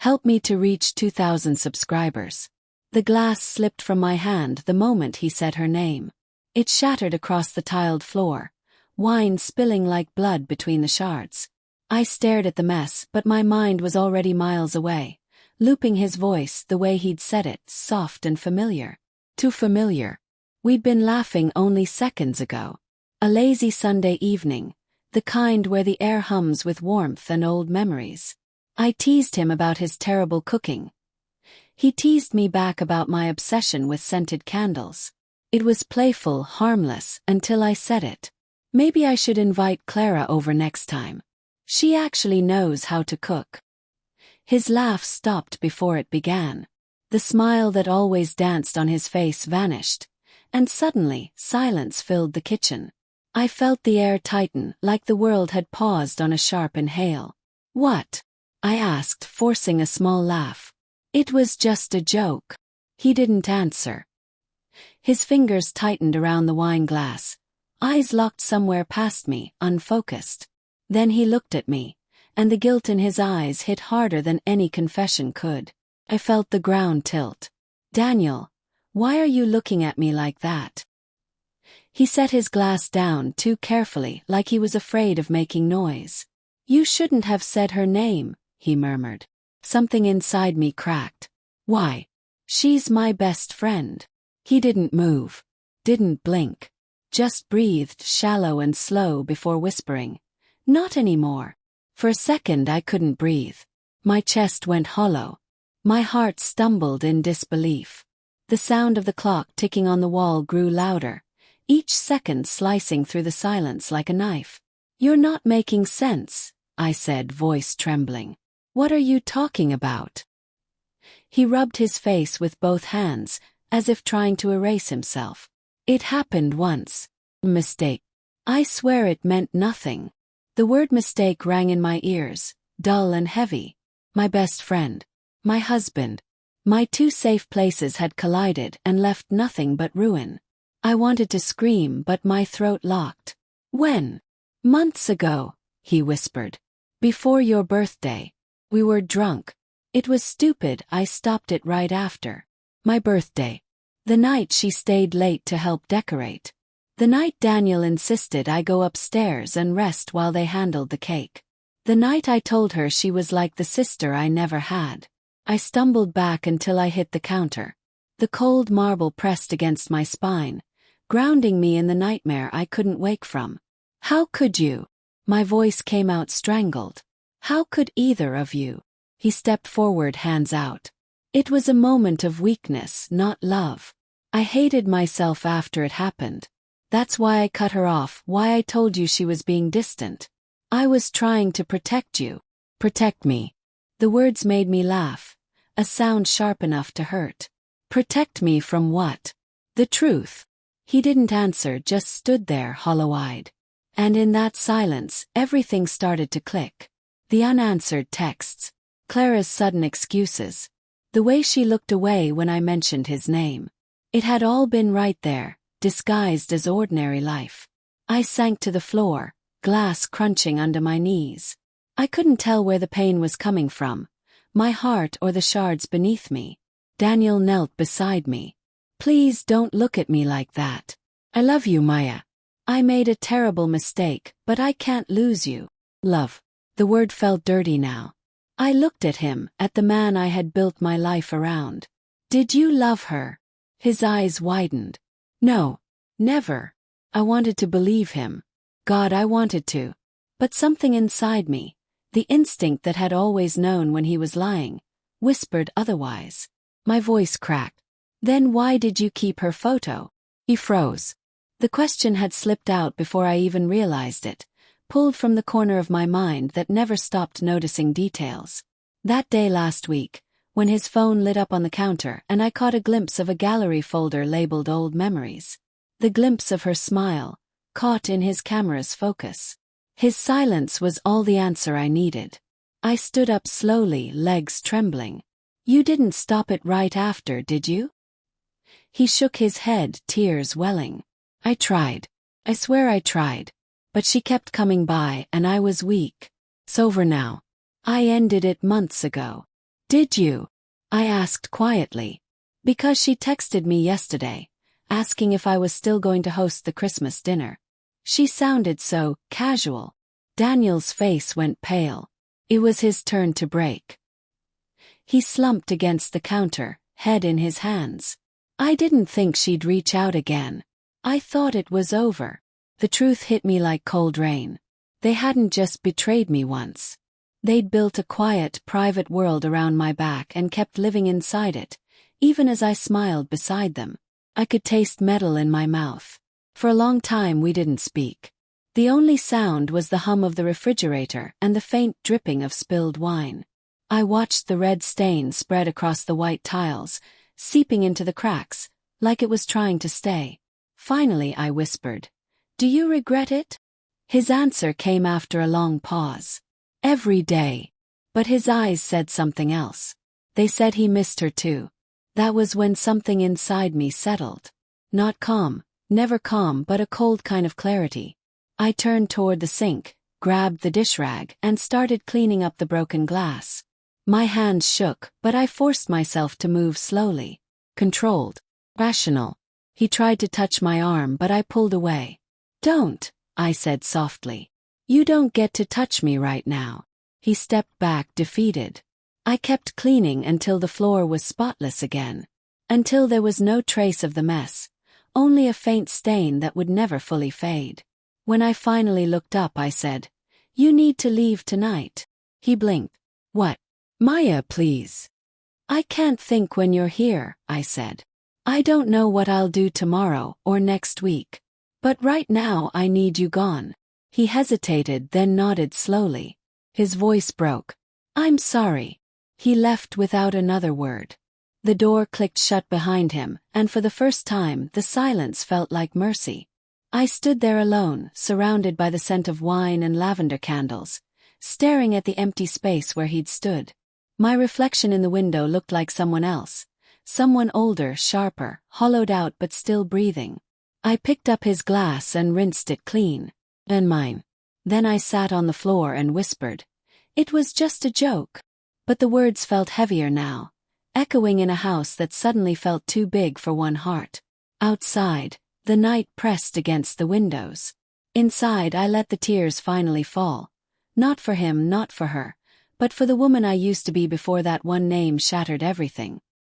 Help me to reach 2,000 subscribers. The glass slipped from my hand the moment he said her name. It shattered across the tiled floor, wine spilling like blood between the shards. I stared at the mess, but my mind was already miles away, looping his voice the way he'd said it, soft and familiar. Too familiar. We'd been laughing only seconds ago. A lazy Sunday evening, the kind where the air hums with warmth and old memories. I teased him about his terrible cooking. He teased me back about my obsession with scented candles. It was playful, harmless, until I said it. Maybe I should invite Clara over next time. She actually knows how to cook. His laugh stopped before it began. The smile that always danced on his face vanished, and suddenly silence filled the kitchen. I felt the air tighten, like the world had paused on a sharp inhale. "What?" I asked, forcing a small laugh. "It was just a joke." He didn't answer. His fingers tightened around the wine glass, eyes locked somewhere past me, unfocused. Then he looked at me, and the guilt in his eyes hit harder than any confession could. I felt the ground tilt. "Daniel, why are you looking at me like that?" He set his glass down too carefully, like he was afraid of making noise. "You shouldn't have said her name," he murmured. Something inside me cracked. "Why? She's my best friend." He didn't move, didn't blink, just breathed shallow and slow before whispering, "Not anymore." For a second I couldn't breathe. My chest went hollow. My heart stumbled in disbelief. The sound of the clock ticking on the wall grew louder, each second slicing through the silence like a knife. "You're not making sense," I said, voice trembling. "What are you talking about?" He rubbed his face with both hands, as if trying to erase himself. "It happened once. Mistake." I swear it meant nothing. The word mistake rang in my ears, dull and heavy. My best friend, my husband, my two safe places had collided and left nothing but ruin. I wanted to scream, but my throat locked. "When?" "Months ago," he whispered. "Before your birthday. We were drunk. It was stupid, I stopped it right after. My birthday. The night she stayed late to help decorate. The night Daniel insisted I go upstairs and rest while they handled the cake. The night I told her she was like the sister I never had." I stumbled back until I hit the counter. The cold marble pressed against my spine, grounding me in the nightmare I couldn't wake from. "How could you?" My voice came out strangled. "How could either of you?" He stepped forward, hands out. It was a moment of weakness, not love. I hated myself after it happened. That's why I cut her off, why I told you she was being distant. I was trying to protect you. Protect me. The words made me laugh, a sound sharp enough to hurt. Protect me from what? The truth. He didn't answer, just stood there hollow-eyed. And in that silence, everything started to click. The unanswered texts. Clara's sudden excuses. The way she looked away when I mentioned his name. It had all been right there, disguised as ordinary life. I sank to the floor, glass crunching under my knees. I couldn't tell where the pain was coming from, my heart or the shards beneath me. Daniel knelt beside me. "Please don't look at me like that. I love you, Maya. I made a terrible mistake, but I can't lose you." Love. The word felt dirty now. I looked at him, at the man I had built my life around. "Did you love her?" His eyes widened. "No. Never." I wanted to believe him. God, I wanted to. But something inside me, the instinct that had always known when he was lying, whispered otherwise. My voice cracked. "Then why did you keep her photo?" He froze. The question had slipped out before I even realized it, pulled from the corner of my mind that never stopped noticing details. That day last week, when his phone lit up on the counter and I caught a glimpse of a gallery folder labeled Old Memories. The glimpse of her smile, caught in his camera's focus. His silence was all the answer I needed. I stood up slowly, legs trembling. "You didn't stop it right after, did you?" He shook his head, tears welling. "I tried. I swear I tried. But she kept coming by and I was weak. It's over now. I ended it months ago." Did you? I asked quietly. Because she texted me yesterday, asking if I was still going to host the Christmas dinner. She sounded so casual. Daniel's face went pale. It was his turn to break. He slumped against the counter, head in his hands. I didn't think she'd reach out again. I thought it was over. The truth hit me like cold rain. They hadn't just betrayed me once. They'd built a quiet, private world around my back and kept living inside it, even as I smiled beside them. I could taste metal in my mouth. For a long time we didn't speak. The only sound was the hum of the refrigerator and the faint dripping of spilled wine. I watched the red stain spread across the white tiles, seeping into the cracks, like it was trying to stay. Finally I whispered, "Do you regret it?" His answer came after a long pause. Every day. But his eyes said something else. They said he missed her too. That was when something inside me settled. Not calm, never calm, but a cold kind of clarity. I turned toward the sink, grabbed the dish rag, and started cleaning up the broken glass. My hands shook, but I forced myself to move slowly. Controlled. Rational. He tried to touch my arm, but I pulled away. "Don't," I said softly. "You don't get to touch me right now." He stepped back, defeated. I kept cleaning until the floor was spotless again. Until there was no trace of the mess. Only a faint stain that would never fully fade. When I finally looked up, I said, "You need to leave tonight." He blinked. "What?" "Maya, please." "I can't think when you're here," I said. "I don't know what I'll do tomorrow or next week. But right now I need you gone." He hesitated, then nodded slowly. His voice broke. "I'm sorry." He left without another word. The door clicked shut behind him, and for the first time the silence felt like mercy. I stood there alone, surrounded by the scent of wine and lavender candles, staring at the empty space where he'd stood. My reflection in the window looked like someone else. Someone older, sharper, hollowed out but still breathing. I picked up his glass and rinsed it clean. "And mine." Then I sat on the floor and whispered, "It was just a joke." But the words felt heavier now, echoing in a house that suddenly felt too big for one heart. Outside, the night pressed against the windows. Inside, I let the tears finally fall. Not for him, not for her, but for the woman I used to be before that one name shattered everything.